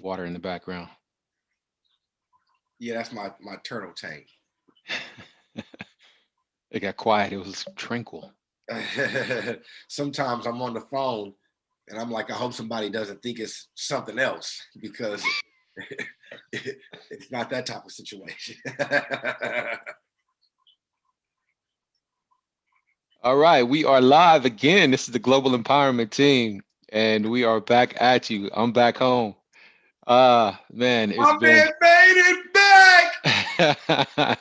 water in the background. Yeah, that's my turtle tank. It got quiet. It was tranquil. Sometimes I'm on the phone and I'm like, I hope somebody doesn't think it's something else because it's not that type of situation. All right, we are live again. This is the Global Empowerment Team, and we are back at you. I'm back home. Man, it's My been man made it back.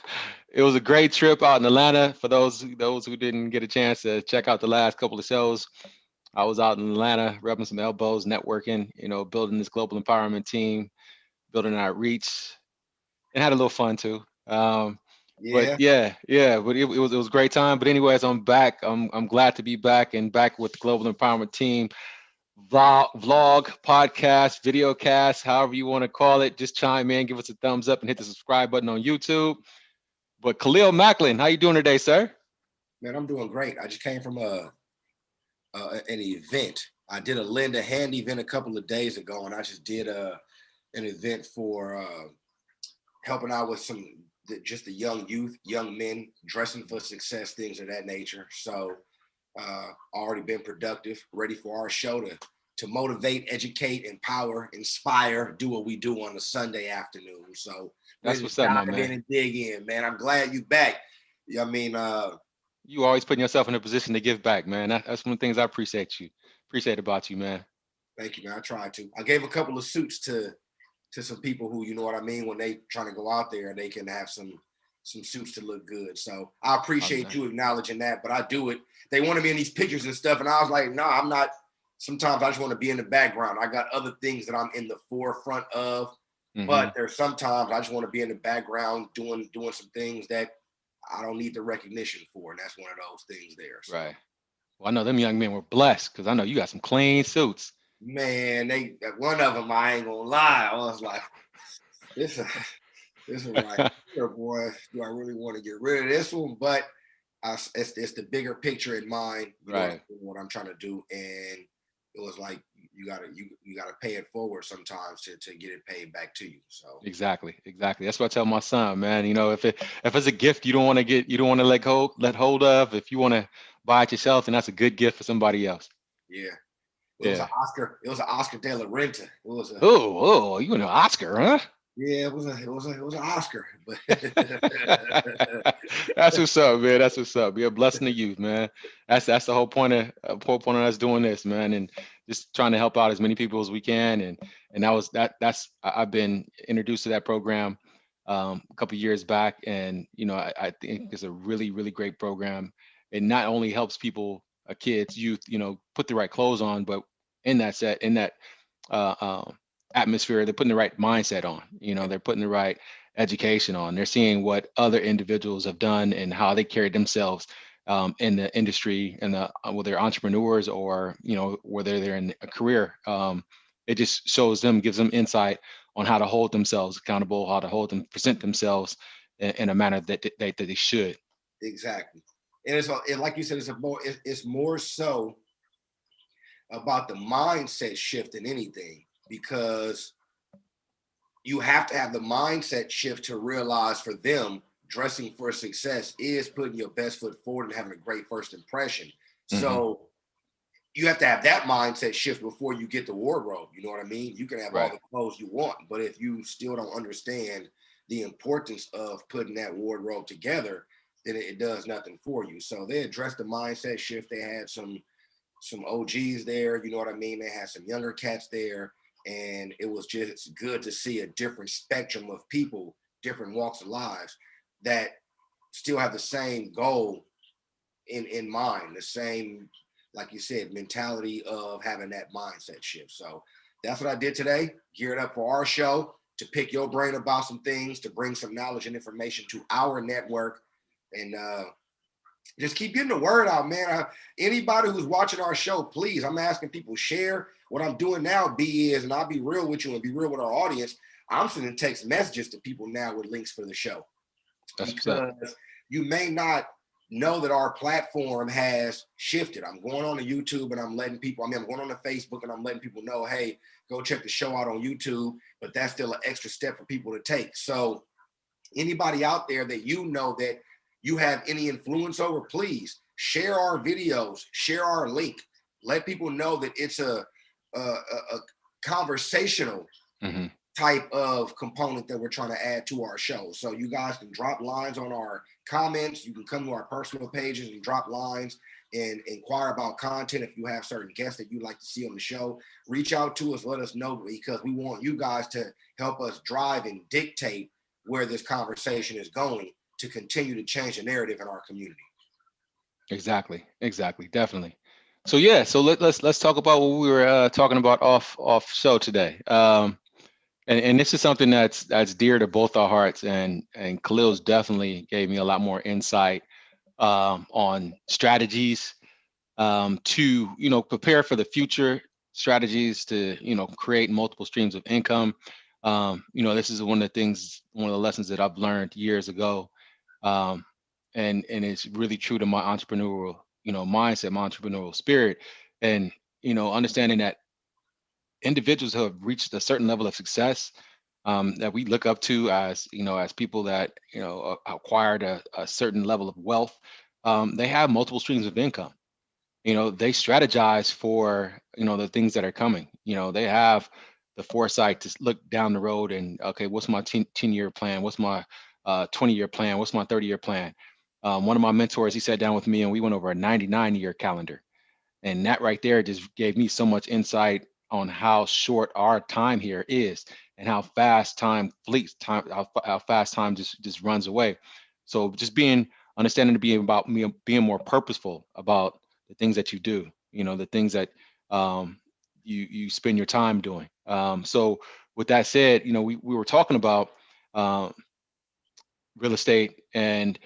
it was a great trip out in Atlanta. For those who didn't get a chance to check out the last couple of shows, I was out in Atlanta, rubbing some elbows, networking, building this global empowerment team, building our reach, and had a little fun too. But Yeah, yeah, but it was a great time. But anyways, I'm back. I'm glad to be back and back with the global empowerment team. Vlog, podcast, video cast, however you want to call it. Just chime in, give us a thumbs up, and hit the subscribe button on YouTube. But Khalil Macklin, how you doing today, sir? man, I'm doing great. I just came from an event. I did a Lend a Hand event a couple of days ago, and I just did an event for helping out with just the young youth, young men dressing for success, things of that nature. So already been productive, ready for our show to motivate, educate, empower, inspire, do what we do on a Sunday afternoon. So That's ready to what's up, my dive man. in and dig in, man. I'm glad you back. I mean, You always putting yourself in a position to give back, man. That's one of the things I appreciate about you, man. thank you, man. I tried to. I gave a couple of suits to some people who, you know what I mean, when they trying to go out there, they can have some suits to look good. So I Oh, appreciate nice. you acknowledging that, but I do it. They wanted me in these pictures and stuff, and I was like, no, I'm not. Sometimes I just want to be in the background. I got other things that I'm in the forefront of, Hmm. but there's sometimes I just want to be in the background doing some things that I don't need the recognition for, and that's one of those things there. So Right. Well, I know them young men were blessed because I know you got some clean suits. man, they one of them I ain't gonna lie, I was like, this this is like, here, boy, do I really want to get rid of this one? But it's the bigger picture in mind. You know Right. what I'm trying to do, and it was like you gotta pay it forward sometimes to get it paid back to you. So Exactly, exactly. That's what I tell my son, man. If it's a gift you don't want to let hold of. If you want to buy it yourself, then that's a good gift for somebody else. yeah, it was an Yeah. Oscar. It was an Oscar De La Renta. It was a Oh, you an Oscar, huh? yeah. It was an Oscar. But That's what's up, man. That's what's up. You're a blessing to youth, man. That's the whole point of us doing this, man, and just trying to help out as many people as we can. And I've been introduced to that program a couple years back, and I think it's a really really great program. It not only helps people, kids, youth, put the right clothes on, but in that uh, um, atmosphere, they're putting the right mindset on. They're putting the right education on. They're seeing what other individuals have done and how they carry themselves in the industry, and whether they're entrepreneurs or whether they're in a career. It just shows them, gives them insight on how to hold themselves accountable, how to present themselves in a manner that they should. exactly, and like you said, it's more so about the mindset shift than anything because you have to have the mindset shift to realize for them dressing for success is putting your best foot forward and having a great first impression. Hmm. So you have to have that mindset shift before you get the wardrobe. You know what I mean? You can have all Right. the clothes you want, but if you still don't understand the importance of putting that wardrobe together, then it does nothing for you. So they addressed the mindset shift. They had some OGs there. You know what I mean? They had some younger cats there, and it was just good to see a different spectrum of people, different walks of lives that still have the same goal in mind, the same, like you said, mentality of having that mindset shift. So that's what I did today. Geared up for our show to pick your brain about some things, to bring some knowledge and information to our network, and just keep getting the word out, man. Anybody who's watching our show, please, I'm asking people share. What I'm doing now, B, is, and I'll be real with you and be real with our audience. I'm sending text messages to people now with links for the show That's what's up. because you may not. know that our platform has shifted. I'm going on to YouTube and I'm letting people, I'm going on to Facebook and I'm letting people know, hey, go check the show out on YouTube, but that's still an extra step for people to take. So anybody out there that you know that you have any influence over, please share our videos, share our link, let people know that it's a conversational type of component that we're trying to add to our show. So you guys can drop lines on our comments. You can come to our personal pages and drop lines and inquire about content. If you have certain guests that you'd like to see on the show, reach out to us, let us know, because we want you guys to help us drive and dictate where this conversation is going to continue to change the narrative in our community. Exactly. Definitely. So yeah, so let's talk about what we were talking about off show today. And this is something that's dear to both our hearts, and Khalil's definitely gave me a lot more insight on strategies to prepare for the future, strategies to create multiple streams of income. This is one of the lessons that I've learned years ago, um, and it's really true to my entrepreneurial mindset, my entrepreneurial spirit, and understanding that individuals who have reached a certain level of success that we look up to as as people that acquired a certain level of wealth. They have multiple streams of income. They strategize for the things that are coming. They have the foresight to look down the road and, okay, what's my 10-year plan, what's my 20-year plan, what's my 30-year plan. One of my mentors, he sat down with me and we went over a 99-year calendar, and that right there just gave me so much insight on how short our time here is and how fast time fleets, how fast time just runs away. So just understanding to be about me being more purposeful about the things that you do, the things that you spend your time doing. So with that said, we were talking about um, real estate, and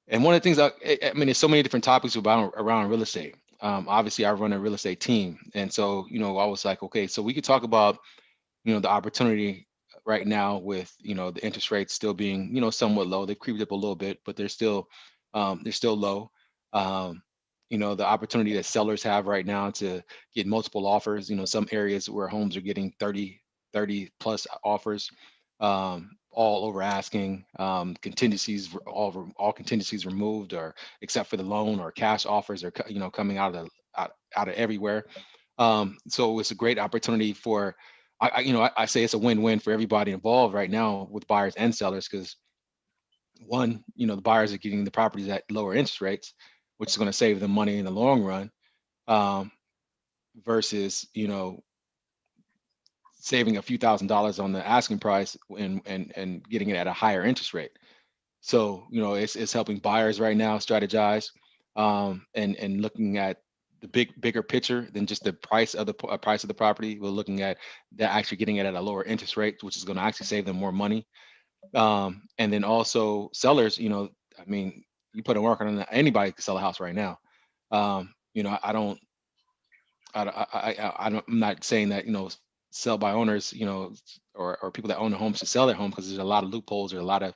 one of the things I mean, there's so many different topics about around real estate. Obviously, I run a real estate team, and so I was like, okay, so we could talk about the opportunity right now with the interest rates still being somewhat low. They've creeped up a little bit, but they're still low. Um, the opportunity that sellers have right now to get multiple offers. Some areas where homes are getting 30 plus offers, all over asking. Contingencies, all contingencies removed, or except for the loan or cash offers are coming out of everywhere. So it's a great opportunity for, I say it's a win-win for everybody involved right now with buyers and sellers, because one, the buyers are getting the properties at lower interest rates, which is going to save them money in the long run, um, versus saving a few $1,000s on the asking price and getting it at a higher interest rate. So it's helping buyers right now strategize, and looking at the bigger picture than just the price of the property. We're looking at that actually getting it at a lower interest rate, which is going to actually save them more money. And then also sellers, I mean, you put a market on that, anybody can sell a house right now. I don't, I'm not saying that sell by owners, or people that own a home should sell their home, because there's a lot of loopholes, there's a lot of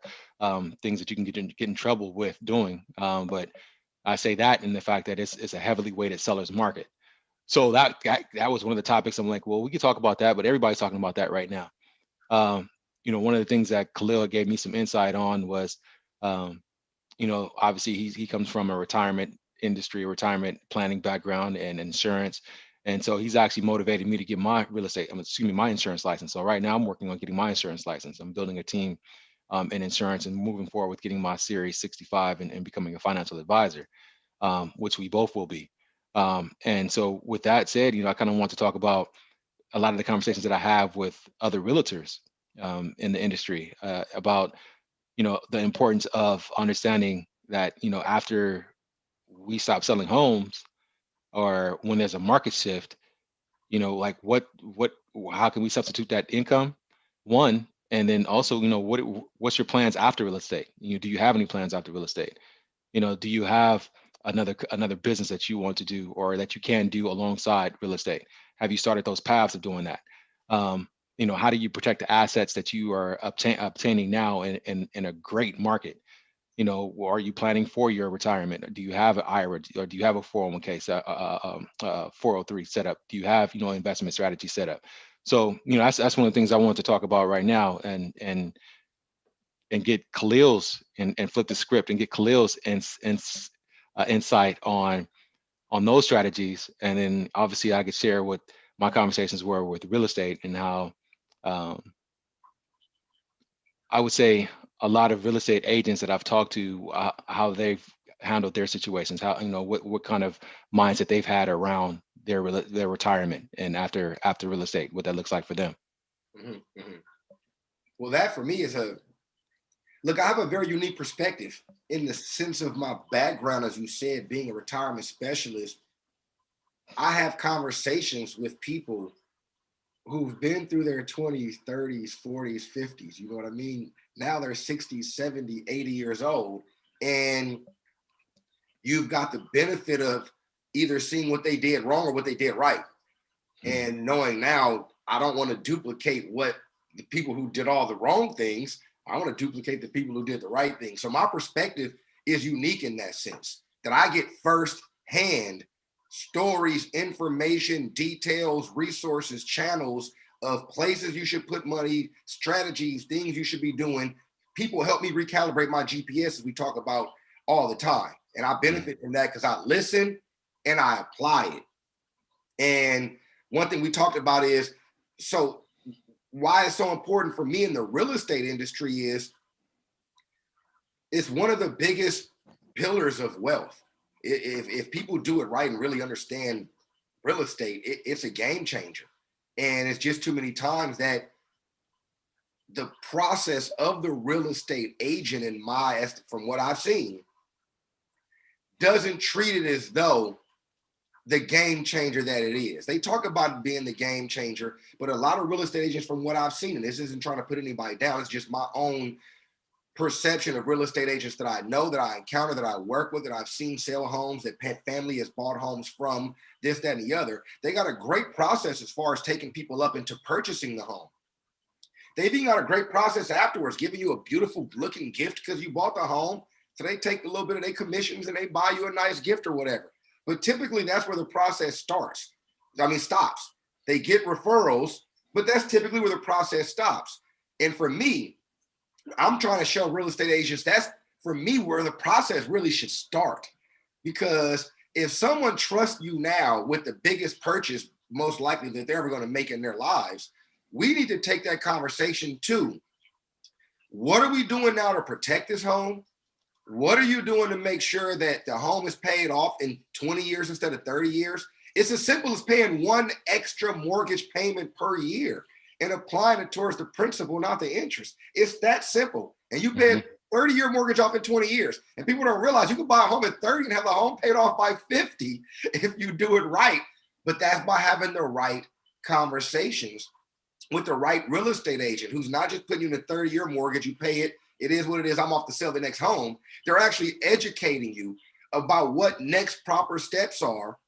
things that you can get in trouble with doing. But I say that in the fact that it's a heavily weighted seller's market. So that was one of the topics. I'm like, well, we could talk about that, but everybody's talking about that right now. Um, One of the things that Khalil gave me some insight on was, um, obviously he comes from a retirement industry, a retirement planning background and insurance. And so he's actually motivated me to get my my insurance license. So right now I'm working on getting my insurance license. I'm building a team in insurance and moving forward with getting my Series 65 and becoming a financial advisor, which we both will be. And so with that said, I kind of want to talk about a lot of the conversations that I have with other realtors in the industry about the importance of understanding that after we stop selling homes, or when there's a market shift, like how can we substitute that income, one, and then also what's your plans after real estate. Do you have any plans after real estate? Do you have another business that you want to do or that you can do alongside real estate? Have you started those paths of doing that? How do you protect the assets that you are obtaining now in a great market? are you planning for your retirement? Or do you have an IRA, or do you have a 401k, 403 set up? Do you have, investment strategy set up? So, that's one of the things I wanted to talk about right now, and get Khalil's, and flip the script and get Khalil's insight on those strategies. And then obviously I could share what my conversations were with real estate, and how, um, I would say, a lot of real estate agents that I've talked to, how they've handled their situations, how, what kind of mindset they've had around their retirement, and after real estate, what that looks like for them. Mhm, mhm. Well, that for me is look, I have a very unique perspective in the sense of my background, as you said, being a retirement specialist. I have conversations with people who've been through their 20s, 30s, 40s, 50s. You know what I mean? Now they're 60, 70, 80 years old. And you've got the benefit of either seeing what they did wrong or what they did right. And knowing now, I don't want to duplicate what the people who did all the wrong things. I want to duplicate the people who did the right thing. So my perspective is unique in that sense, that I get first hand stories, information, details, resources, channels of places you should put money, strategies, things you should be doing. People help me recalibrate my GPS, as we talk about all the time. And I benefit from that because I listen and I apply it. And one thing we talked about is, so why it's so important for me in the real estate industry is it's one of the biggest pillars of wealth. If people do it right and really understand real estate, it's a game changer. And it's just too many times that the process of the real estate agent, from what I've seen, doesn't treat it as though the game changer that it is. They talk about it being the game changer, but a lot of real estate agents, from what I've seen, and this isn't trying to put anybody down, it's just my own perception of real estate agents that I know, that I encounter, that I work with, that I've seen sell homes, that family has bought homes from, this, that, and the other. They got a great process as far as taking people up into purchasing the home. They've even got a great process afterwards, giving you a beautiful looking gift because you bought the home. So they take a little bit of their commissions and they buy you a nice gift or whatever. But typically that's where the process stops. They get referrals, but that's typically where the process stops. And for me, I'm trying to show real estate agents that's, for me, where the process really should start. Because if someone trusts you now with the biggest purchase, most likely that they're ever going to make in their lives, we need to take that conversation to, what are we doing now to protect this home? What are you doing to make sure that the home is paid off in 20 years instead of 30 years? It's as simple as paying one extra mortgage payment per year and applying it towards the principal, not the interest. It's that simple. And you pay a 30-year mortgage off in 20 years. And people don't realize you can buy a home at 30 and have the home paid off by 50 if you do it right. But that's by having the right conversations with the right real estate agent who's not just putting you in a 30-year mortgage, you pay it, it is what it is, I'm off to sell the next home. They're actually educating you about what next proper steps are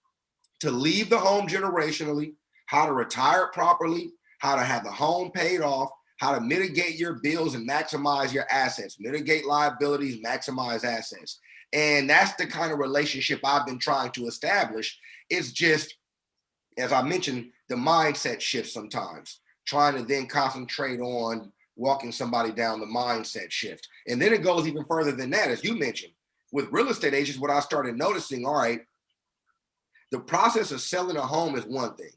to leave the home generationally, how to retire it properly, how to have the home paid off, how to mitigate your bills and maximize your assets, mitigate liabilities, maximize assets. And that's the kind of relationship I've been trying to establish. It's just, as I mentioned, the mindset shifts sometimes, trying to then concentrate on walking somebody down the mindset shift. And then it goes even further than that, as you mentioned. With real estate agents, what I started noticing, all right, the process of selling a home is one thing.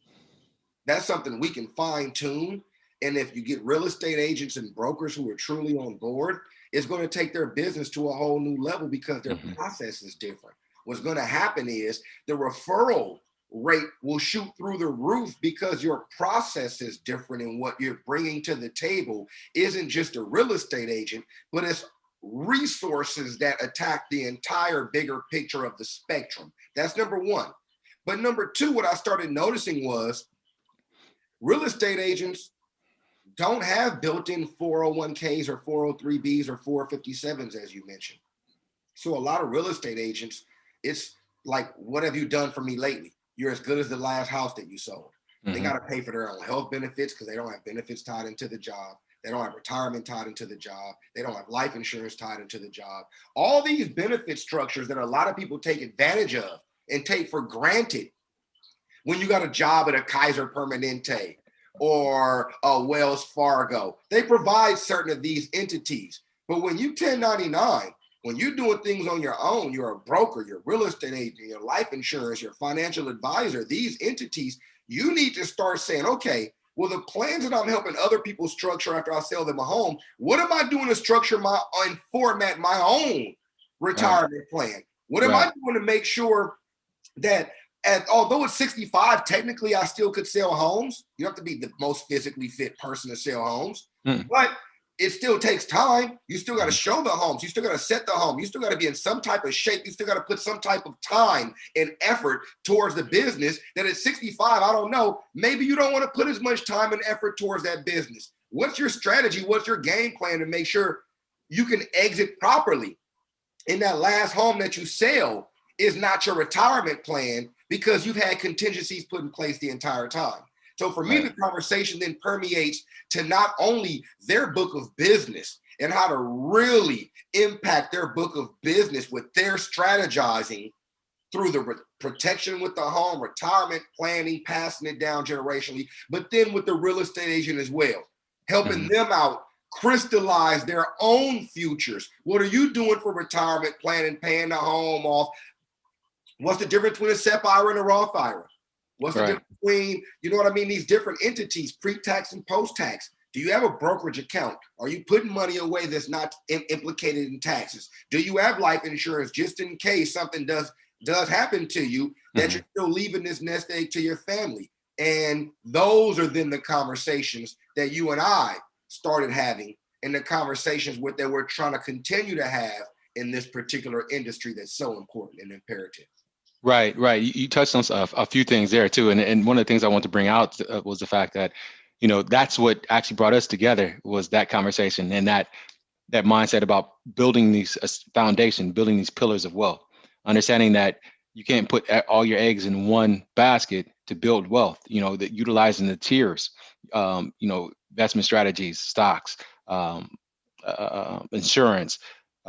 That's something we can fine tune. And if you get real estate agents and brokers who are truly on board, it's going to take their business to a whole new level because their process is different. What's going to happen is the referral rate will shoot through the roof because your process is different, and what you're bringing to the table isn't just a real estate agent, but it's resources that attack the entire bigger picture of the spectrum. That's number one. But number two, what I started noticing was real estate agents don't have built-in 401ks or 403bs or 457s, as you mentioned. So a lot of real estate agents, it's like, what have you done for me lately? You're as good as the last house that you sold. They got to pay for their own health benefits because they don't have benefits tied into the job. They don't have retirement tied into the job. They don't have life insurance tied into the job. All these benefit structures that a lot of people take advantage of and take for granted when you got a job at a Kaiser Permanente or a Wells Fargo. They provide certain of these entities. But when you 1099, when you're doing things on your own, you're a broker, you're a real estate agent, your life insurance, your financial advisor, these entities, you need to start saying, okay, well, the plans that I'm helping other people structure after I sell them a home, what am I doing to structure and format my own retirement plan? What am I doing to make sure that, and although it's 65, technically I still could sell homes. You don't have to be the most physically fit person to sell homes, but it still takes time. You still got to show the homes. You still got to set the home. You still got to be in some type of shape. You still got to put some type of time and effort towards the business that at 65, I don't know, maybe you don't want to put as much time and effort towards that business. What's your strategy? What's your game plan to make sure you can exit properly? In that last home that you sell is not your retirement plan because you've had contingencies put in place the entire time. So for me, the conversation then permeates to not only their book of business and how to really impact their book of business with their strategizing through the protection with the home, retirement planning, passing it down generationally, but then with the real estate agent as well, helping them out crystallize their own futures. What are you doing for retirement planning, paying the home off? What's the difference between a SEP IRA and a Roth IRA? What's the difference between, you know what I mean, these different entities, pre-tax and post-tax? Do you have a brokerage account? Are you putting money away that's not implicated in taxes? Do you have life insurance just in case something does happen to you that you're still leaving this nest egg to your family? And those are then the conversations that you and I started having, and the conversations that we're trying to continue to have in this particular industry that's so important and imperative. Right. You touched on a few things there too, and one of the things I want to bring out was the fact that, that's what actually brought us together, was that conversation and that mindset about building these foundation, building these pillars of wealth, understanding that you can't put all your eggs in one basket to build wealth. That utilizing the tiers, investment strategies, stocks, insurance,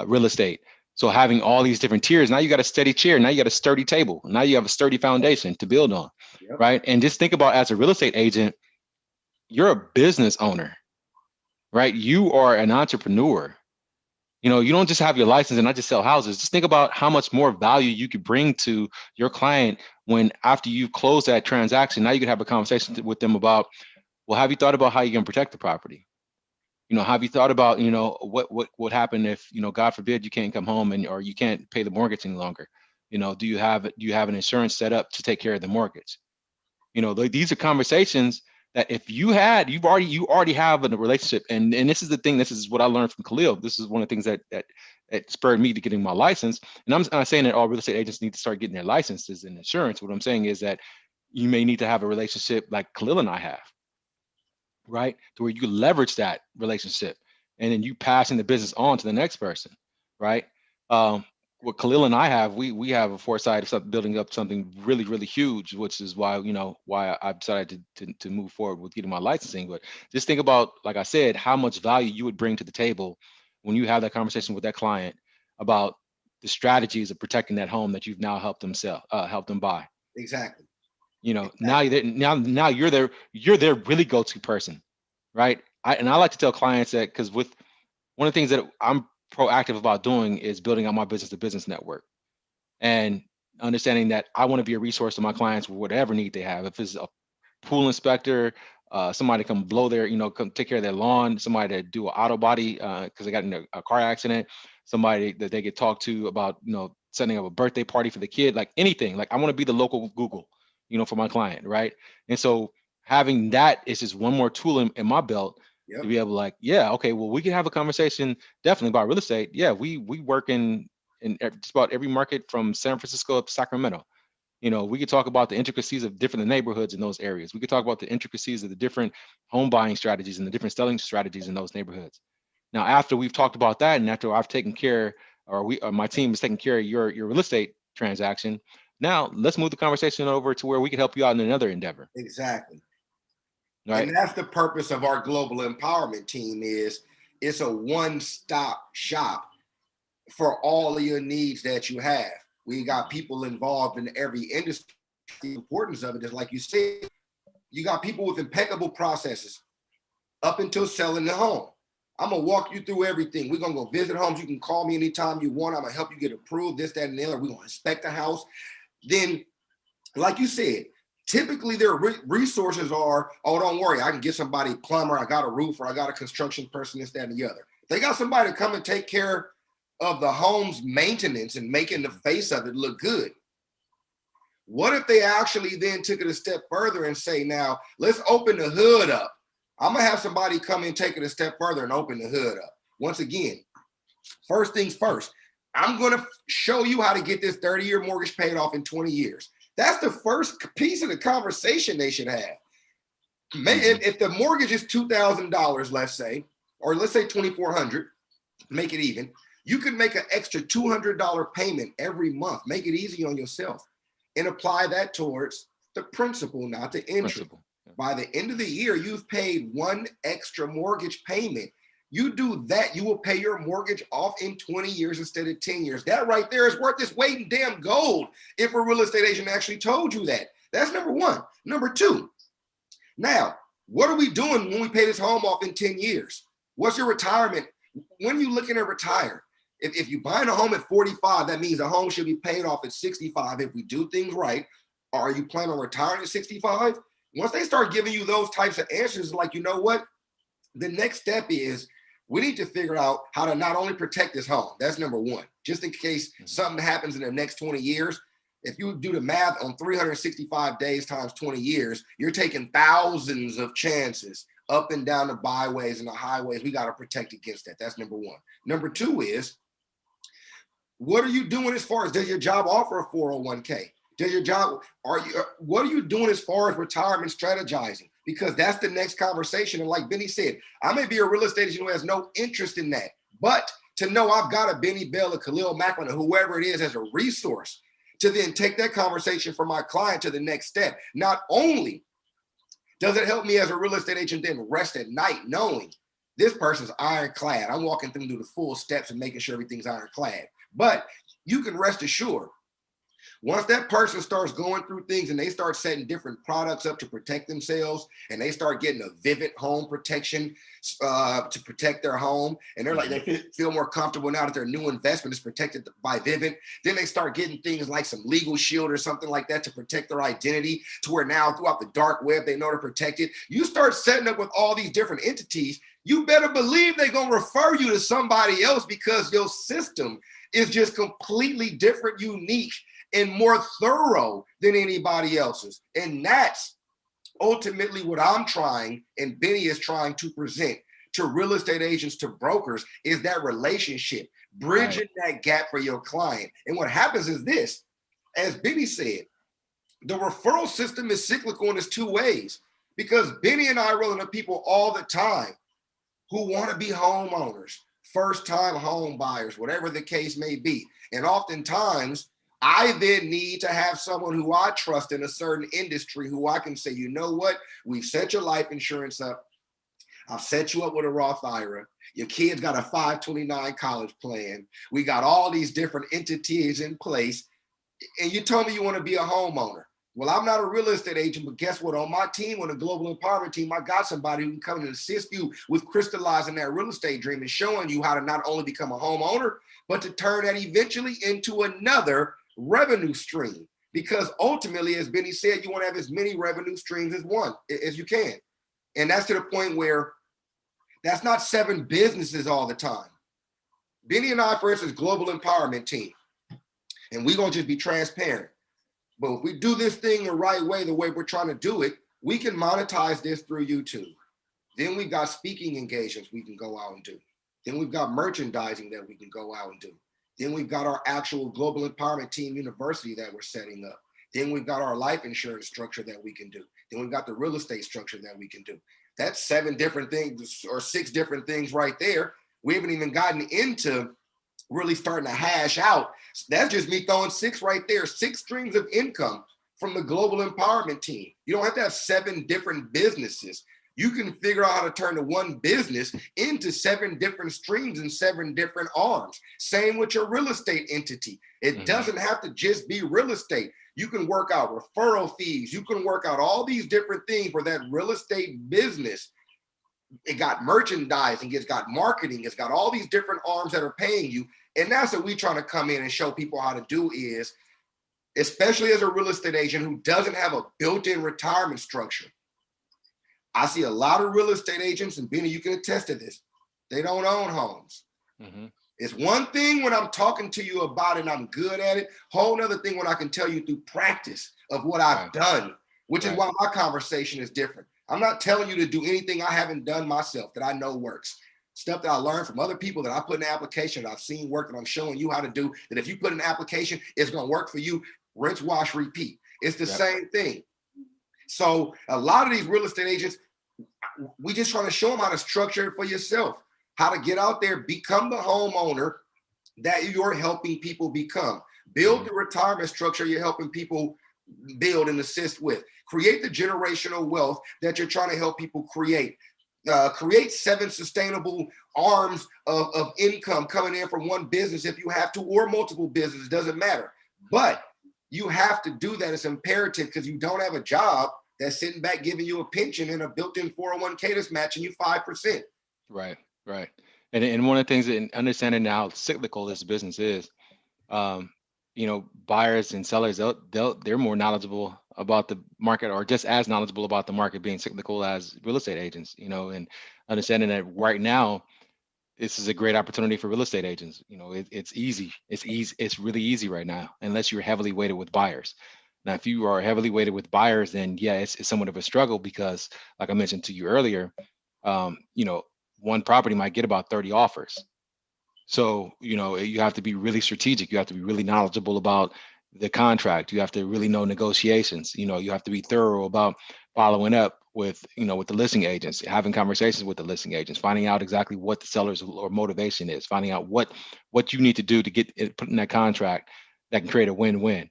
real estate. So having all these different tiers, now you got a steady chair, now you got a sturdy table, now you have a sturdy foundation to build on, right? And just think about, as a real estate agent, you're a business owner, right? You are an entrepreneur. You don't just have your license and not just sell houses. Just think about how much more value you could bring to your client when, after you close that transaction, now you can have a conversation with them about, well, have you thought about how you can protect the property? Have you thought about, what would happen if, God forbid, you can't come home or you can't pay the mortgage any longer? Do you have an insurance set up to take care of the mortgage? These are conversations that if you already have a relationship. And this is the thing, this is what I learned from Khalil. This is one of the things that spurred me to getting my license. And I'm not saying that all real estate agents need to start getting their licenses in insurance. What I'm saying is that you may need to have a relationship like Khalil and I have, right? To where you leverage that relationship and then you passing the business on to the next person, right? What Khalil and I have, we have a foresight of building up something really, really huge, which is why, why I decided to move forward with getting my licensing. But just think about, like I said, how much value you would bring to the table when you have that conversation with that client about the strategies of protecting that home that you've now helped them sell, helped them buy. Exactly. Exactly. Now you're their really go-to person, right? I like to tell clients that, because with one of the things that I'm proactive about doing is building out my business to business network, and understanding that I want to be a resource to my clients with whatever need they have. If it's a pool inspector, somebody come blow their, come take care of their lawn, somebody to do an auto body because they got in a car accident, somebody that they could talk to about, setting up a birthday party for the kid, like anything. Like I want to be the local Google, for my client, right? And so having that is just one more tool in my belt to be able to, okay, well, we can have a conversation definitely about real estate. Yeah, we work in just about every market from San Francisco up to Sacramento. We could talk about the intricacies of different neighborhoods in those areas. We could talk about the intricacies of the different home buying strategies and the different selling strategies in those neighborhoods. Now, after we've talked about that, and after I've taken care, or my team is taking care of your real estate transaction, now let's move the conversation over to where we can help you out in another endeavor. Exactly. Right. And that's the purpose of our global empowerment team is it's a one-stop shop for all of your needs that you have. We got people involved in every industry. The importance of it is, like you said, you got people with impeccable processes up until selling the home. I'm gonna walk you through everything. We're gonna go visit homes. You can call me anytime you want. I'm gonna help you get approved, this, that, and the other. We're gonna inspect the house. Then, like you said, typically their resources are, oh, don't worry, I can get somebody plumber, I got a roofer, I got a construction person, this, that, and the other. They got somebody to come and take care of the home's maintenance and making the face of it look good. What if they actually then took it a step further and say, now let's open the hood up. I'm gonna have somebody come and take it a step further and open the hood up. Once again, first things first, I'm gonna show you how to get this 30-year mortgage paid off in 20 years. That's the first piece of the conversation they should have. If the mortgage is $2,000, let's say, or let's say $2,400, make it even. You can make an extra $200 payment every month. Make it easy on yourself and apply that towards the principal, not the interest. By the end of the year, you've paid one extra mortgage payment. You do that, you will pay your mortgage off in 20 years instead of 10 years. That right there is worth its weight in damn gold if a real estate agent actually told you that. That's number one. Number two, now, what are we doing when we pay this home off in 10 years? What's your retirement? When are you looking to retire? If you're buying a home at 45, that means the home should be paid off at 65 if we do things right. Or are you planning on retiring at 65? Once they start giving you those types of answers, like, you know what? The next step is we need to figure out how to not only protect this home. That's number one, just in case something happens in the next 20 years. If you do the math on 365 days times 20 years, you're taking thousands of chances up and down the byways and the highways. We got to protect against that. That's number one. Number two is, what are you doing as far as, does your job offer a 401k? Does your job, what are you doing as far as retirement strategizing? Because that's the next conversation. And like Benny said, I may be a real estate agent who has no interest in that, but to know I've got a Benny Bell, a Khalil Macklin, or whoever it is as a resource to then take that conversation for my client to the next step. Not only does it help me as a real estate agent then rest at night knowing this person's ironclad. I'm walking them through the full steps and making sure everything's ironclad. But you can rest assured, once that person starts going through things and they start setting different products up to protect themselves, and they start getting a Vivint home protection to protect their home, and they're like, they feel more comfortable now that their new investment is protected by Vivint. Then they start getting things like some Legal Shield or something like that to protect their identity, to where now throughout the dark web, they know to protect it. You start setting up with all these different entities, you better believe they're going to refer you to somebody else, because your system is just completely different, unique, and more thorough than anybody else's. And that's ultimately what I'm trying, and Benny is trying to present to real estate agents, to brokers, is that relationship, bridging that gap for your client. And what happens is this, as Benny said, the referral system is cyclical in its two ways, because Benny and I roll into people all the time who want to be homeowners, first-time home buyers, whatever the case may be. And oftentimes, I then need to have someone who I trust in a certain industry who I can say, you know what, we've set your life insurance up. I've set you up with a Roth IRA. Your kid's got a 529 college plan. We got all these different entities in place. And you told me you want to be a homeowner. Well, I'm not a real estate agent, but guess what? On my team, on the Global Empowerment team, I got somebody who can come and assist you with crystallizing that real estate dream and showing you how to not only become a homeowner, but to turn that eventually into another revenue stream. Because ultimately, as Benny said, you want to have as many revenue streams as you can. And that's to the point where that's not 7 businesses all the time. Benny and I, for instance, Global Empowerment team, and we're going to just be transparent. But if we do this thing the right way, the way we're trying to do it, we can monetize this through YouTube. Then we've got speaking engagements we can go out and do. Then we've got merchandising that we can go out and do. Then we've got our actual Global Empowerment Team University that we're setting up. Then we've got our life insurance structure that we can do. Then we've got the real estate structure that we can do. That's 7 different things, or 6 different things right there. We haven't even gotten into really starting to hash out. That's just me throwing 6 right there, 6 streams of income from the Global Empowerment team. You don't have to have 7 different businesses. You can figure out how to turn the one business into 7 different streams and 7 different arms. Same with your real estate entity. It doesn't have to just be real estate. You can work out referral fees. You can work out all these different things where that real estate business, it got merchandising, it's got marketing, it's got all these different arms that are paying you. And that's what we trying to come in and show people how to do is, especially as a real estate agent who doesn't have a built-in retirement structure. I see a lot of real estate agents, and Benny, you can attest to this, they don't own homes. It's one thing when I'm talking to you about it and I'm good at it, whole nother thing when I can tell you through practice of what I've done, which is why my conversation is different. I'm not telling you to do anything I haven't done myself that I know works. Stuff that I learned from other people that I put in the application that I've seen work, and I'm showing you how to do, that if you put in an application, it's going to work for you. Rinse, wash, repeat. It's the same thing. So a lot of these real estate agents, we just trying to show them how to structure it for yourself, how to get out there, become the homeowner that you're helping people become. Build the retirement structure you're helping people build and assist with. Create the generational wealth that you're trying to help people create. Create 7 sustainable arms of income coming in from one business if you have to, or multiple businesses, doesn't matter. But you have to do that. It's imperative because you don't have a job that's sitting back giving you a pension and a built-in 401k that's matching you 5%. Right. And one of the things that understanding how cyclical this business is, buyers and sellers, they're more knowledgeable about the market, or just as knowledgeable about the market being cyclical as real estate agents, and understanding that right now, this is a great opportunity for real estate agents. It's easy. It's really easy right now, unless you're heavily weighted with buyers. Now, if you are heavily weighted with buyers, then yeah, it's somewhat of a struggle because, like I mentioned to you earlier, one property might get about 30 offers. So, you have to be really strategic. You have to be really knowledgeable about the contract. You have to really know negotiations. You have to be thorough about following up with the listing agents, having conversations with the listing agents, finding out exactly what the seller's or motivation is, finding out what you need to do to get it put in that contract that can create a win-win.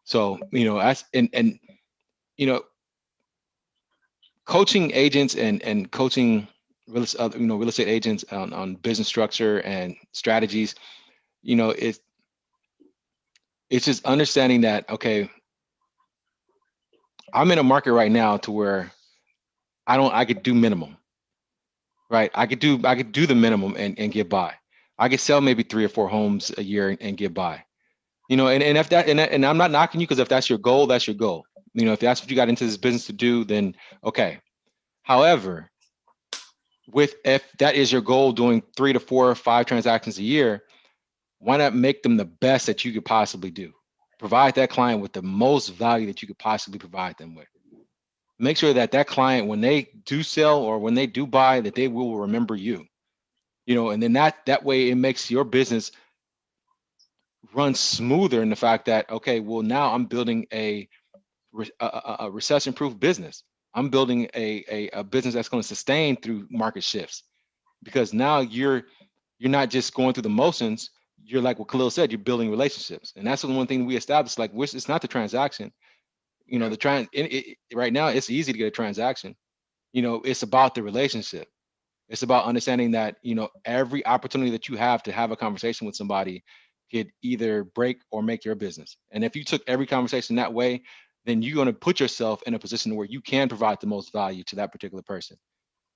So, coaching agents and coaching real estate agents on business structure and strategies, it's just understanding that, okay, I'm in a market right now to where I could do minimum, right? I could do the minimum and get by. I could sell maybe 3 or 4 homes a year and get by, and if that, and I'm not knocking you, because if that's your goal, that's your goal. If that's what you got into this business to do, then okay. However, if that is your goal, doing 3 to 4 or 5 transactions a year, why not make them the best that you could possibly do? Provide that client with the most value that you could possibly provide them with. Make sure that client, when they do sell or when they do buy, that they will remember you. And then that way it makes your business run smoother in the fact that, okay, well, now I'm building a recession-proof business. I'm building a business that's going to sustain through market shifts, because now you're not just going through the motions. You're, like what Khalil said, you're building relationships. And that's the one thing we established, like, it's not the transaction. Right now it's easy to get a transaction. It's about the relationship. It's about understanding that, every opportunity that you have to have a conversation with somebody could either break or make your business. And if you took every conversation that way, then you're going to put yourself in a position where you can provide the most value to that particular person.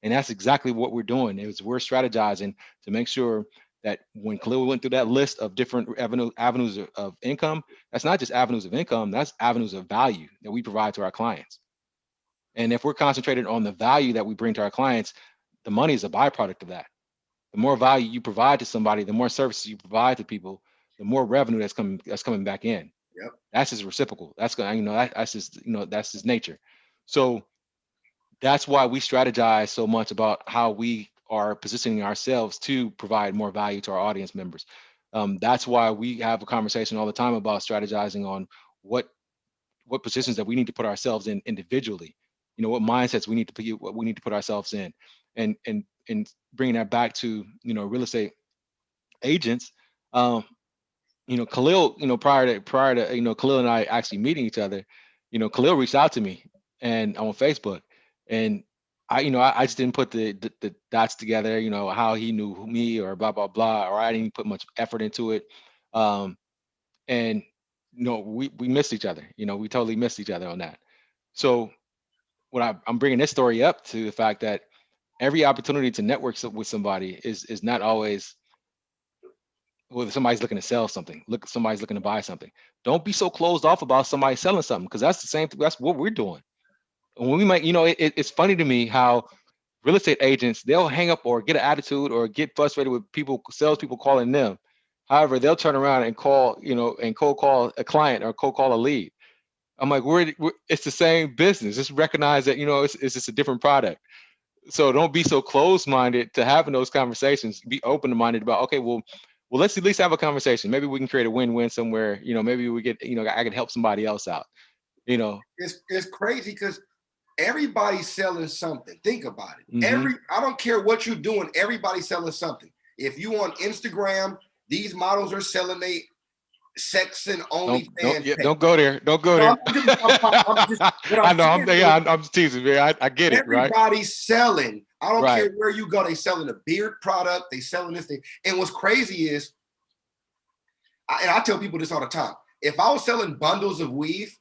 And that's exactly what we're doing. We're strategizing to make sure that when Khalil went through that list of different avenues of income, that's not just avenues of income, that's avenues of value that we provide to our clients. And if we're concentrated on the value that we bring to our clients, the money is a byproduct of that. The more value you provide to somebody, the more services you provide to people, the more revenue that's coming back in. Yep. That's just reciprocal. That's going, that's just, that's just nature. So that's why we strategize so much about how we are positioning ourselves to provide more value to our audience members. That's why we have a conversation all the time about strategizing on what positions that we need to put ourselves in individually. What mindsets we need to put ourselves in, and bringing that back to real estate agents. Khalil, prior to Khalil and I actually meeting each other, Khalil reached out to me and on Facebook, and I just didn't put the dots together, how he knew me or blah blah blah, or I didn't put much effort into it. Um, and we missed each other. We totally missed each other on that. So what I'm bringing this story up to the fact that every opportunity to network with somebody is not always, well, if somebody's looking to sell something, somebody's looking to buy something. Don't be so closed off about somebody selling something, because that's the same thing. That's what we're doing. And when we might, it's funny to me how real estate agents, they'll hang up or get an attitude or get frustrated with salespeople calling them. However, they'll turn around and call, and cold call a client or cold call a lead. I'm like, it's the same business. Just recognize that, it's just a different product. So don't be so closed-minded to having those conversations. Be open-minded about, okay, well, let's at least have a conversation. Maybe we can create a win-win somewhere. Maybe we get, I can help somebody else out. It's crazy because everybody's selling something. Think about it. I don't care what you're doing. Everybody's selling something. If you on Instagram, these models are selling they sex and OnlyFans. Don't go there. Don't go there. I know. I'm teasing, man. I get it. Right. Everybody's selling. I don't care where you go. They selling a beard product. They selling this thing. And what's crazy is, and I tell people this all the time. If I was selling bundles of weave,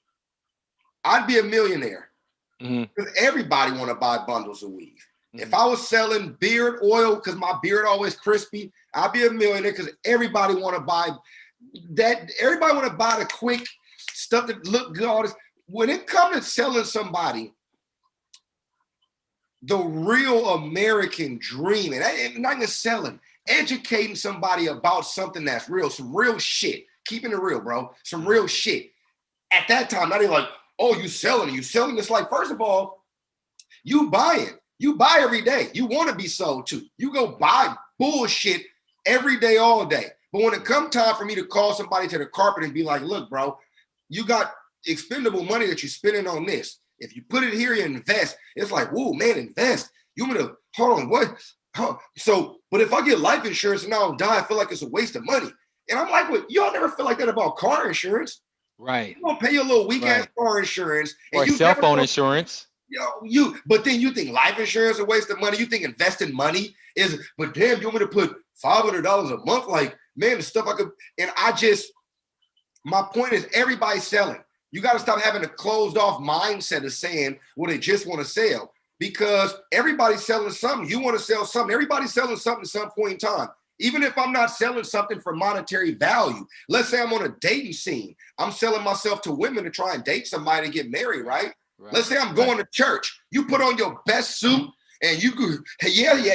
I'd be a millionaire. Because everybody want to buy bundles of weave. If I was selling beard oil because my beard always crispy, I'd be a millionaire because everybody want to buy that. Everybody want to buy the quick stuff that look good. All this. When it comes to selling somebody, the real American dream, and not just selling, educating somebody about something that's real, some real shit, keeping it real, bro, some real shit. At that time, not even like, oh, you selling. It's like, first of all, you buying. You buy every day. You want to be sold to. You go buy bullshit every day, all day. But when it comes time for me to call somebody to the carpet and be like, look, bro, you got expendable money that you're spending on this. If you put it here, you invest. It's like, whoa, man, invest. You want to, hold on, what? Huh? So, but if I get life insurance and I don't die, I feel like it's a waste of money. And I'm like, well, y'all never feel like that about car insurance. Right. You gonna pay your little weak ass car insurance or and cell phone insurance. But then you think life insurance is a waste of money. You think investing money is, but damn, you want me to put $500 a month? Like, man, the stuff I could, and my point is everybody's selling. You got to stop having a closed off mindset of saying, well, they just want to sell, because everybody's selling something. You want to sell something. Everybody's selling something at some point in time. Even if I'm not selling something for monetary value, let's say I'm on a dating scene. I'm selling myself to women to try and date somebody and get married, right? Let's say I'm going to church. You put on your best suit and you go, hey,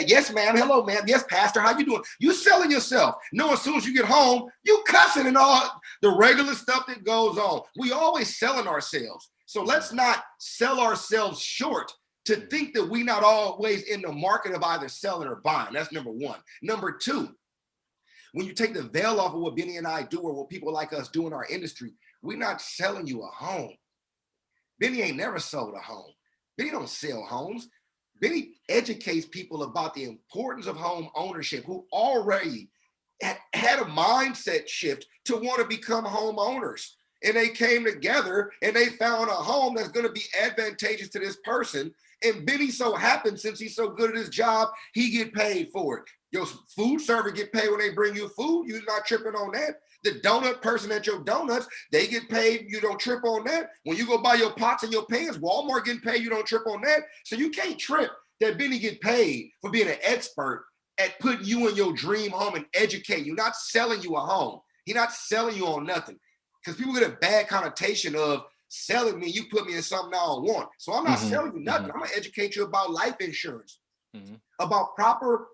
yes, ma'am. Hello, ma'am. Yes, pastor. How you doing? You selling yourself. No, as soon as you get home, you cussing and all the regular stuff that goes on. We always selling ourselves. So let's not sell ourselves short to think that we not always in the market of either selling or buying. That's number one. Number two, when you take the veil off of what Benny and I do or what people like us do in our industry, we're not selling you a home. Benny ain't never sold a home. Benny don't sell homes. Benny educates people about the importance of home ownership, who already had a mindset shift to want to become homeowners. And they came together and they found a home that's going to be advantageous to this person. And Benny so happens, since he's so good at his job, he get paid for it. Your food server get paid when they bring you food. You're not tripping on that. The donut person at your donuts, they get paid. You don't trip on that. When you go buy your pots and your pans, Walmart getting paid. You don't trip on that. So you can't trip that Benny get paid for being an expert at putting you in your dream home and educate you, not selling you a home. He's not selling you on nothing, because people get a bad connotation of selling me. You put me in something I don't want. So I'm not selling you nothing. I'm going to educate you about life insurance, about proper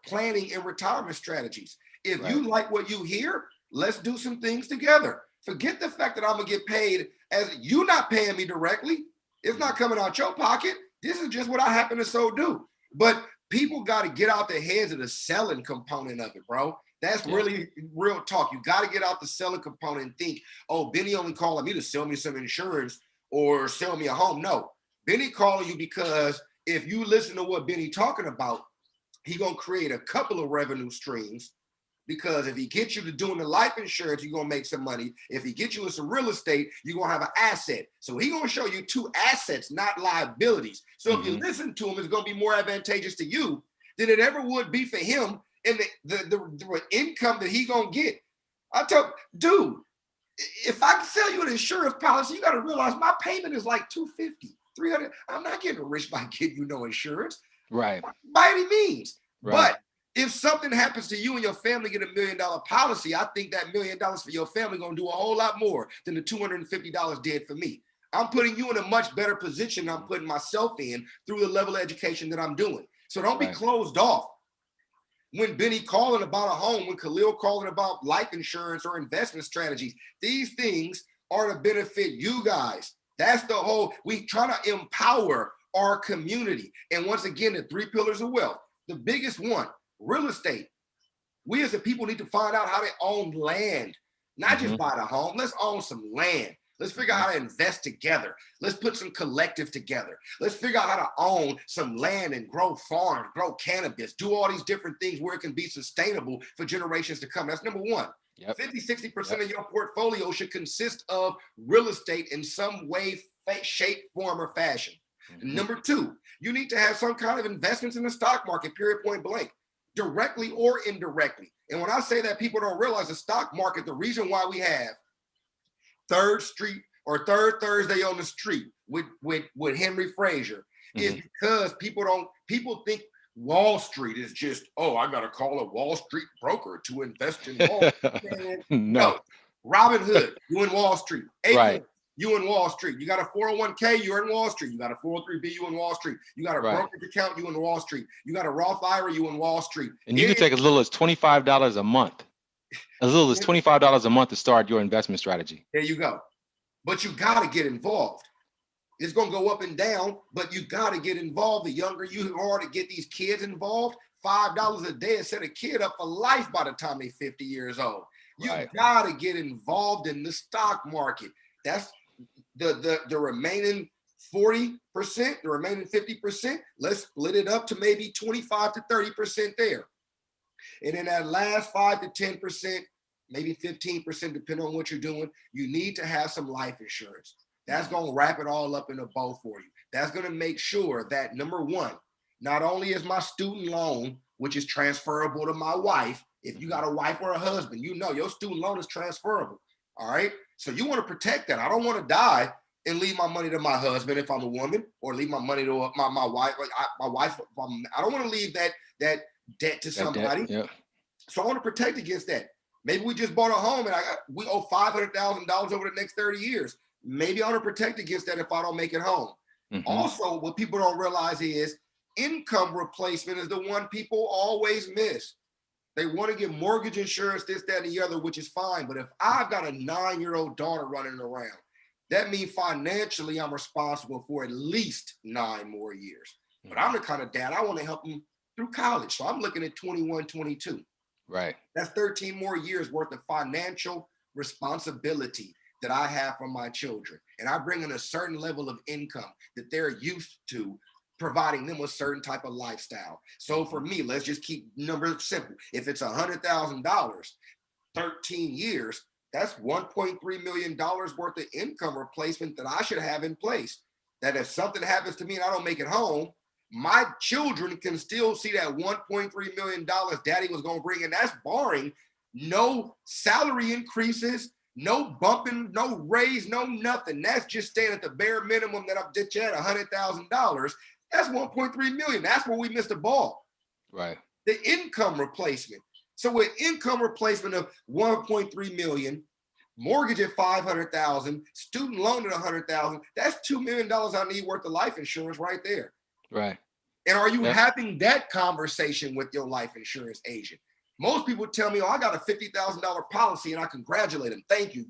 planning and retirement strategies. If you like what you hear, let's do some things together. Forget the fact that I'm going to get paid as you not paying me directly. It's not coming out your pocket. This is just what I happen to so do. But people got to get out their heads of the selling component of it, bro. That's really real talk. You got to get out the selling component and think, oh, Benny only calling me to sell me some insurance or sell me a home. No, Benny calling you because if you listen to what Benny talking about, he going to create a couple of revenue streams because if he gets you to doing the life insurance, you're gonna make some money. If he gets you in some real estate, you're gonna have an asset. So he's gonna show you two assets, not liabilities. So if you listen to him, it's gonna be more advantageous to you than it ever would be for him and the income that he gonna get. I tell, dude, if I sell you an insurance policy, you gotta realize my payment is like $250, $300. I'm not getting rich by getting you no insurance. Right. By any means. Right. But if something happens to you and your family get $1 million policy, I think that $1 million for your family gonna do a whole lot more than the $250 did for me. I'm putting you in a much better position than I'm putting myself in through the level of education that I'm doing. So don't be closed off. When Benny calling about a home, when Khalil calling about life insurance or investment strategies, these things are to benefit you guys. That's the whole, we try to empower our community. And once again, the 3 pillars of wealth, the biggest one, real estate. We as a people need to find out how to own land, not just buy the home. Let's own some land. Let's figure out how to invest together. Let's put some collective together. Let's figure out how to own some land and grow farms, grow cannabis, do all these different things where it can be sustainable for generations to come. That's number one. 50-60% of your portfolio should consist of real estate in some way, shape, form, or fashion. Number 2, you need to have some kind of investments in the stock market, period, point blank, directly or indirectly. And when I say that, people don't realize the stock market, the reason why we have Third Street or Third Thursday on the Street with Henry Frazier is because people think Wall Street is just, oh, I got to call a Wall Street broker to invest in Wall Street. No. Robin Hood, you in Wall Street. Acorn, you in Wall Street. You got a 401k, you're in Wall Street. You got a 403b, you in Wall Street. You got a brokerage account, you in Wall Street. You got a Roth IRA, you in Wall Street. And you can take as little as $25 a month. As little as $25 a month to start your investment strategy. There you go. But you got to get involved. It's going to go up and down, but you got to get involved. The younger you are to get these kids involved, $5 a day will set a kid up for life by the time they're 50 years old. You got to get involved in the stock market. That's the remaining 40%, the remaining 50%. Let's split it up to maybe 25 to 30% there. And in that last 5 to 10%, maybe 15%, depending on what you're doing, you need to have some life insurance. That's going to wrap it all up in a bow for you. That's going to make sure that, number one, not only is my student loan, which is transferable to my wife, if you got a wife or a husband, you know your student loan is transferable. All right. So you want to protect that. I don't want to die and leave my money to my husband if I'm a woman, or leave my money to my wife. Like my wife, I don't want to leave that debt to somebody. So I want to protect against that. Maybe we just bought a home and we owe $500,000 over the next 30 years. Maybe I want to protect against that if I don't make it home. Also, what people don't realize is income replacement is the one people always miss. They want to get mortgage insurance, this, that, and the other, which is fine. But if I've got a 9-year-old daughter running around, that means financially I'm responsible for at least 9 more years. But I'm the kind of dad, I want to help them through college. So I'm looking at 21, 22. Right. That's 13 more years worth of financial responsibility that I have for my children. And I bring in a certain level of income that they're used to, providing them a certain type of lifestyle. So for me, let's just keep numbers simple. If it's $100,000, 13 years, that's $1.3 million worth of income replacement that I should have in place. That if something happens to me and I don't make it home, my children can still see that $1.3 million daddy was going to bring in. That's barring no salary increases, no bumping, no raise, no nothing. That's just staying at the bare minimum that I've ditched at $100,000. That's $1.3 million. That's where we missed the ball. Right. The income replacement. So with income replacement of $1.3 million, mortgage at $500,000, student loan at $100,000, that's $2 million I need worth of life insurance right there. Right. And are you having that conversation with your life insurance agent? Most people tell me, oh, I got a $50,000 policy, and I congratulate them. Thank you.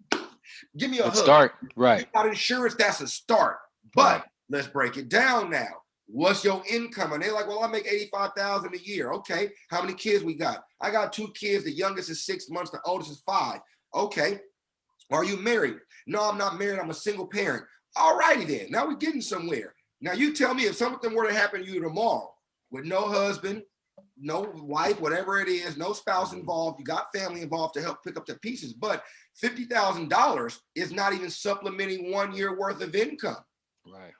Give me a hug. Start. Right. You got insurance, that's a start. But let's break it down now. What's your income? And they're like, well, I make $85,000 a year. Okay. How many kids we got? I got 2 kids. The youngest is 6 months. The oldest is 5. Okay. Are you married? No, I'm not married. I'm a single parent. All righty then. Now we're getting somewhere. Now you tell me if something were to happen to you tomorrow with no husband, no wife, whatever it is, no spouse involved. You got family involved to help pick up the pieces, but $50,000 is not even supplementing 1 year worth of income. Right.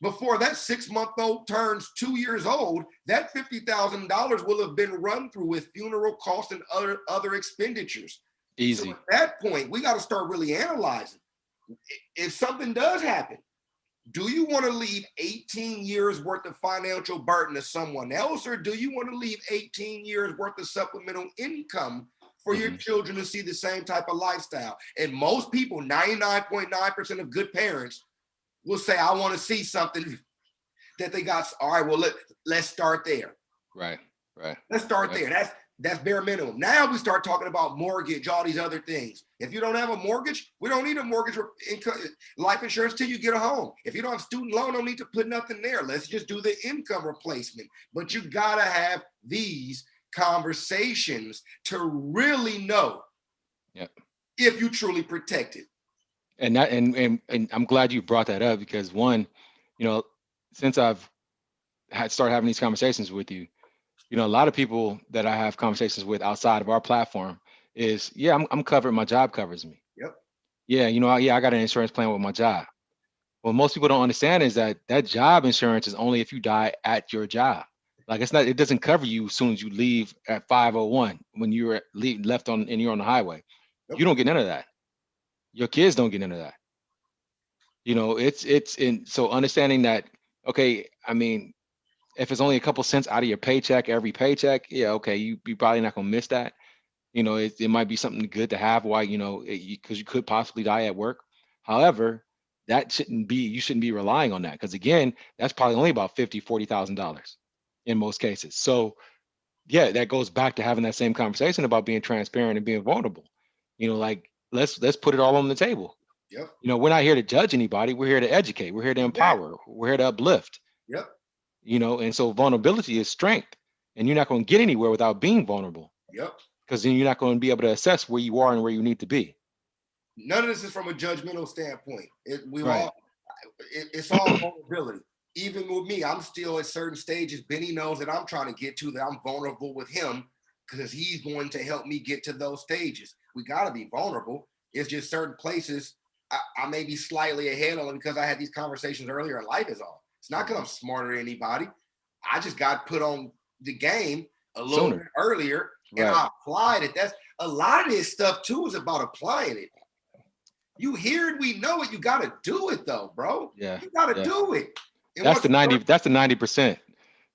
Before that 6-month-old turns 2 years old, that $50,000 will have been run through with funeral costs and other expenditures. Easy. So at that point, we got to start really analyzing. If something does happen, do you want to leave 18 years worth of financial burden to someone else, or do you want to leave 18 years worth of supplemental income for your children to see the same type of lifestyle? And most people, 99.9% of good parents, will say, I want to see something that they got. All right, well, let's start there. Right. Let's start there. That's bare minimum. Now we start talking about mortgage, all these other things. If you don't have a mortgage, we don't need a mortgage or life insurance till you get a home. If you don't have student loan, don't need to put nothing there. Let's just do the income replacement. But you gotta have these conversations to really know if you truly protect it. And that and I'm glad you brought that up, because one, since I've started having these conversations with you, a lot of people that I have conversations with outside of our platform is, I'm covered. My job covers me. Yep. I got an insurance plan with my job. What most people don't understand is that job insurance is only if you die at your job. Like it doesn't cover you as soon as you leave at 5:01 when you're left on and you're on the highway. Yep. You don't get none of that. Your kids don't get none of that. It's in, so understanding that, okay, I mean, if it's only a couple cents out of your paycheck, every paycheck, okay, you probably not gonna miss that. It might be something good to have, why, because you could possibly die at work. However, you shouldn't be relying on that, because again, that's probably only about $40,000 in most cases. So that goes back to having that same conversation about being transparent and being vulnerable. Like let's put it all on the table. Yep. We're not here to judge anybody. We're here to educate. We're here to empower. We're here to uplift. Yep. And so vulnerability is strength, and you're not going to get anywhere without being vulnerable. Yep. Because then you're not going to be able to assess where you are and where you need to be. None of this is from a judgmental standpoint. It's all vulnerability. Even with me, I'm still at certain stages. Benny knows that I'm trying to get to, that I'm vulnerable with him, because he's going to help me get to those stages. We got to be vulnerable. It's just certain places I may be slightly ahead on because I had these conversations earlier in life is all. It's not because I'm smarter than anybody. I just got put on the game a little bit earlier, and I applied it. That's a lot of this stuff too, is about applying it. You hear it, we know it. You got to do it though, bro. Yeah. You got to do it. And that's the 90%. That's the 90%.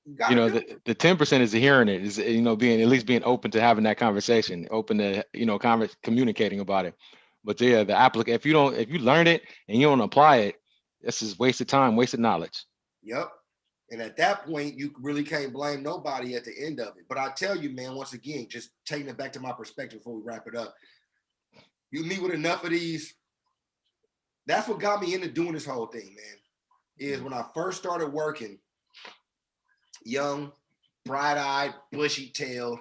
The 10% is hearing it, is being open to having that conversation, open to communicating about it. But if you learn it and you don't apply it, this is wasted time, wasted knowledge. Yep. And at that point, you really can't blame nobody at the end of it. But I tell you, man, once again, just taking it back to my perspective before we wrap it up, you meet with enough of these. That's what got me into doing this whole thing, man, is when I first started working, young, bright-eyed, bushy-tailed,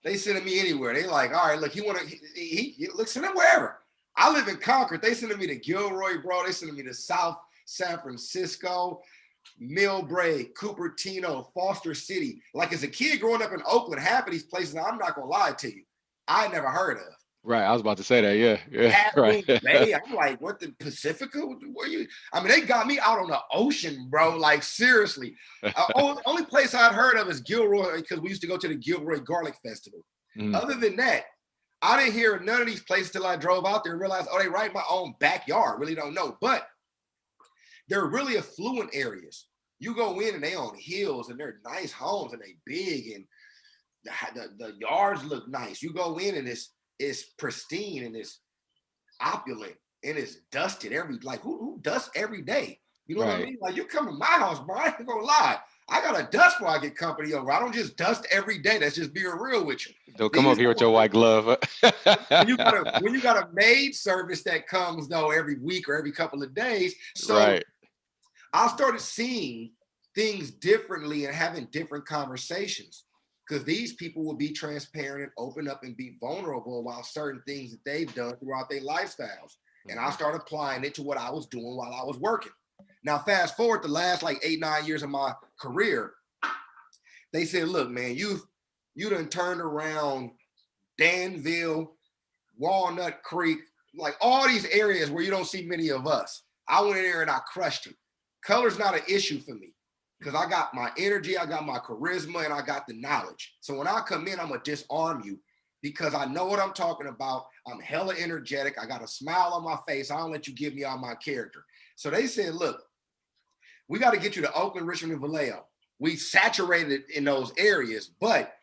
they sending me anywhere. They like, all right, look, look, send them wherever. I live in Concord. They sending me to Gilroy, bro. They sending me to South San Francisco, Millbrae, Cupertino, Foster City. Like, as a kid growing up in Oakland, half of these places, I'm not gonna lie to you, I never heard of. Right, I was about to say that. Yeah. Right. Bay. I'm like, what, the Pacifica? Where you? I mean, they got me out on the ocean, bro. Like, seriously. Only place I'd heard of is Gilroy, because we used to go to the Gilroy Garlic Festival. Other than that, I didn't hear none of these places till I drove out there and realized, they right in my own backyard. Really don't know, but they're really affluent areas. You go in and they on hills and they're nice homes and they big and the yards look nice. You go in and it's pristine and it's opulent and it's dusted who dusts every day? You know what I mean? Like, you come to my house, bro, I ain't gonna lie. I gotta dust before I get company over. I don't just dust every day. That's just being real with you. Don't come up here with your white glove. when you got a maid service that comes though every week or every couple of days. So I started seeing things differently and having different conversations, because these people will be transparent and open up and be vulnerable about certain things that they've done throughout their lifestyles. And I started applying it to what I was doing while I was working. Now, fast forward the last 8-9 years of my career, they said, look, man, you done turned around Danville, Walnut Creek, like all these areas where you don't see many of us. I went in there and I crushed it. Color's not an issue for me because I got my energy, I got my charisma, and I got the knowledge. So when I come in, I'm gonna disarm you because I know what I'm talking about. I'm hella energetic. I got a smile on my face. I don't let you give me all my character. So they said, look, we got to get you to Oakland, Richmond, and Vallejo. We saturated in those areas, but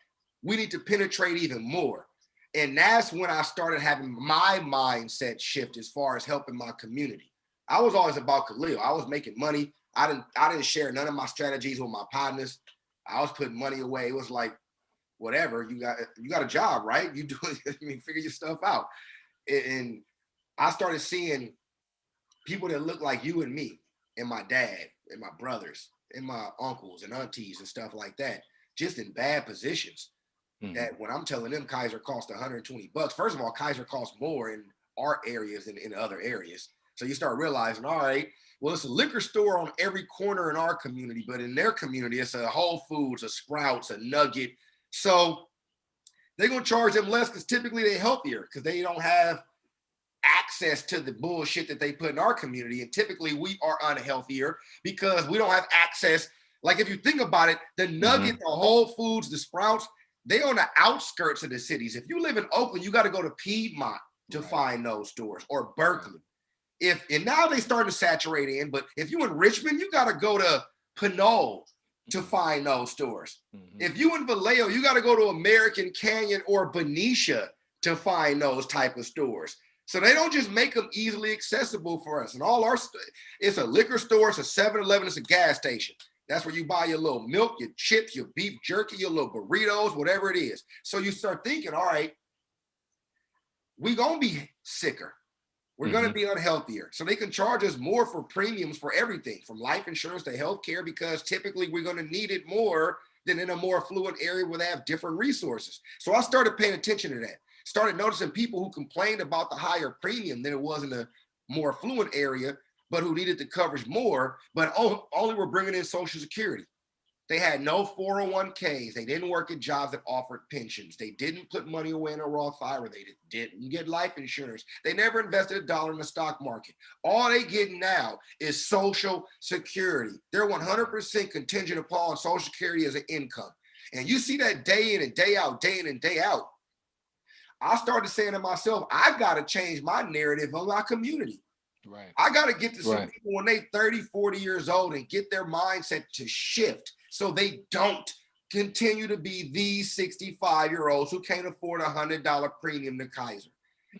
we need to penetrate even more. And that's when I started having my mindset shift as far as helping my community. I was always about Khalil. I was making money. I didn't share none of my strategies with my partners. I was putting money away. It was like, whatever, you got a job, right? You do it, I mean, figure your stuff out. And I started seeing people that look like you and me and my dad and my brothers and my uncles and aunties and stuff like that, just in bad positions. That when I'm telling them Kaiser cost $120, first of all, Kaiser costs more in our areas than in other areas. So you start realizing, all right, well, it's a liquor store on every corner in our community, but in their community, it's a Whole Foods, a Sprouts, a Nugget. So they're going to charge them less because typically they're healthier because they don't have access to the bullshit that they put in our community. And typically we are unhealthier because we don't have access. Like if you think about it, the Nugget, the Whole Foods, the Sprouts, they on the outskirts of the cities. If you live in Oakland, you got to go to Piedmont to find those stores, or Berkeley. And now they starting to saturate in, but if you in Richmond, you got to go to Pinole to find those stores. If you in Vallejo, you got to go to American Canyon or Benicia to find those type of stores. So they don't just make them easily accessible for us. And all our, it's a liquor store, it's a 7-Eleven, it's a gas station. That's where you buy your little milk, your chips, your beef jerky, your little burritos, whatever it is. So you start thinking, all right, we're going to be sicker. We're going to be unhealthier. So they can charge us more for premiums for everything, from life insurance to healthcare, because typically we're going to need it more than in a more affluent area where they have different resources. So I started paying attention to that. Started noticing people who complained about the higher premium than it was in a more affluent area, but who needed the coverage more, but only were bringing in Social Security. They had no 401ks. They didn't work at jobs that offered pensions. They didn't put money away in a Roth IRA. They didn't get life insurance. They never invested $1 in the stock market. All they get now is Social Security. They're 100% contingent upon Social Security as an income. And you see that day in and day out, day in and day out. I started saying to myself, I got to change my narrative on my community. Right. I got to get to some people when they 30, 40 years old and get their mindset to shift so they don't continue to be these 65-year-olds who can't afford $100 premium to Kaiser.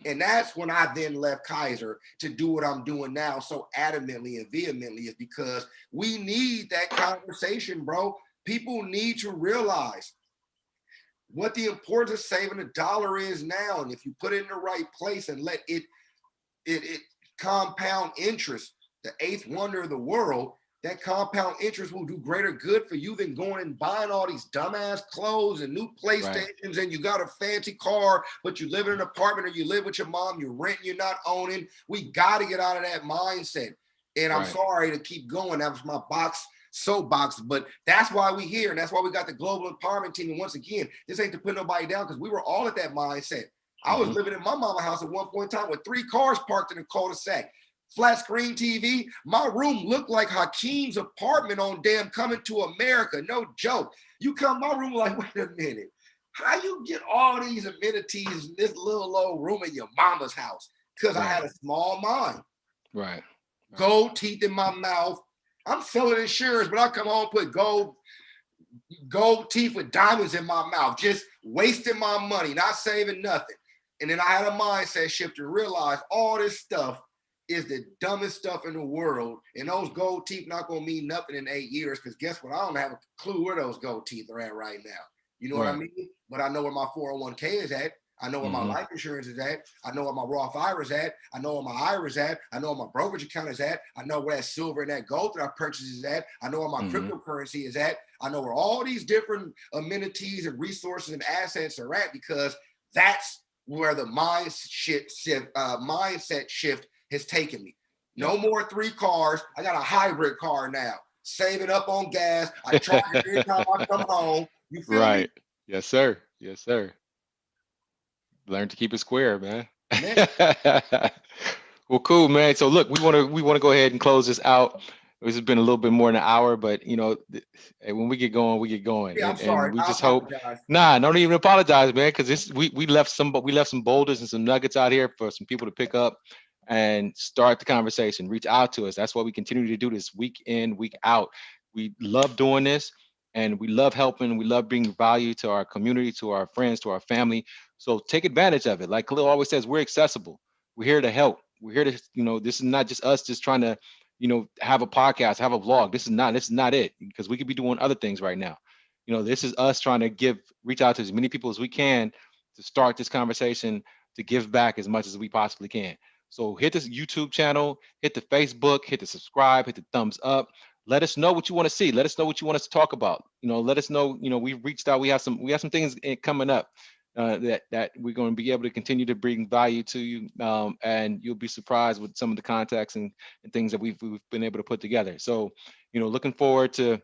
And that's when I then left Kaiser to do what I'm doing now so adamantly and vehemently, is because we need that conversation, bro. People need to realize what the importance of saving $1 is now. And if you put it in the right place and let it compound interest, the eighth wonder of the world, that compound interest will do greater good for you than going and buying all these dumbass clothes and new PlayStations, and you got a fancy car, but you live in an apartment, or you live with your mom, you're renting, you're not owning. We got to get out of that mindset. And I'm sorry to keep going. That was my soapbox, but that's why we here. And that's why we got the global empowerment team. And once again, this ain't to put nobody down, because we were all at that mindset. I was living in my mama's house at one point in time with 3 cars parked in a cul-de-sac, flat screen TV. My room looked like Hakeem's apartment on damn Coming to America. No joke. You come my room like, wait a minute, how you get all these amenities in this little old room in your mama's house? Because I had a small mind. Right. Gold teeth in my mouth. I'm selling insurance, but I come home and put gold teeth with diamonds in my mouth, just wasting my money, not saving nothing. And then I had a mindset shift to realize all this stuff is the dumbest stuff in the world. And those gold teeth not going to mean nothing in 8 years, because guess what? I don't have a clue where those gold teeth are at right now. You know what I mean? But I know where my 401k is at. I know where my life insurance is at. I know where my Roth IRA is at. I know where my IRA is at. I know where my brokerage account is at. I know where that silver and that gold that I purchased is at. I know where my cryptocurrency is at. I know where all these different amenities and resources and assets are at, because that's where the mindset shift has taken me. No more 3 cars. I got a hybrid car now. Saving up on gas. I charge it every time I come home. You feel me? Yes, sir. Yes, sir. Learn to keep it square, man. Man, Well, cool, man. So look, we want to go ahead and close this out. This has been a little bit more than an hour, but hey, when we get going, we get going, yeah, I'm and sorry. we I just hope. apologize. Nah, don't even apologize, man, because this we left some boulders and some nuggets out here for some people to pick up and start the conversation. Reach out to us. That's why we continue to do this week in, week out. We love doing this, and we love helping. We love bringing value to our community, to our friends, to our family. So take advantage of it. Like Khalil always says, we're accessible. We're here to help. We're here to, this is not just us just trying to, have a podcast, have a vlog. This is not it, because we could be doing other things right now. This is us trying to reach out to as many people as we can to start this conversation, to give back as much as we possibly can. So hit this YouTube channel, hit the Facebook, hit the subscribe, hit the thumbs up. Let us know what you want to see. Let us know what you want us to talk about. Let us know. We've reached out. We have some things coming up that we're going to be able to continue to bring value to you, and you'll be surprised with some of the contacts and things that we've been able to put together. So, looking forward to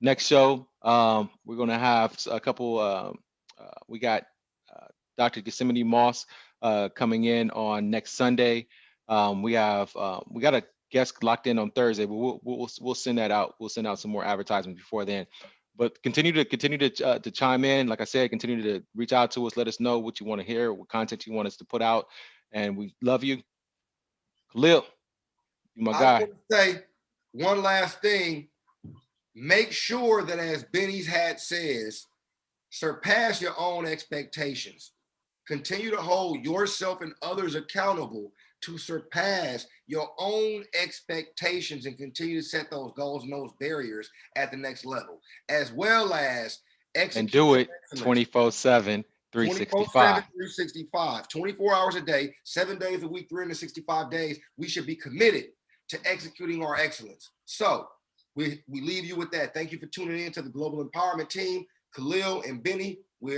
next show. We're going to have a couple. We got uh, Dr. Gethsemane Moss coming in on next Sunday. We got a guest locked in on Thursday, but we'll send that out. We'll send out some more advertisements before then. But continue to chime in. Like I said, continue to reach out to us. Let us know what you want to hear, what content you want us to put out, and we love you. Khalil, you my I just guy. want to say one last thing. Make sure that, as Benny's hat says, surpass your own expectations. Continue to hold yourself and others accountable to surpass your own expectations and continue to set those goals and those barriers at the next level, as well as And execute do with it excellence 24/7, 24/7, 365. 365, 24 hours a day, 7 days a week, 365 days. We should be committed to executing our excellence. So we leave you with that. Thank you for tuning in to the Global Empowerment Team. Khalil and Benny, we're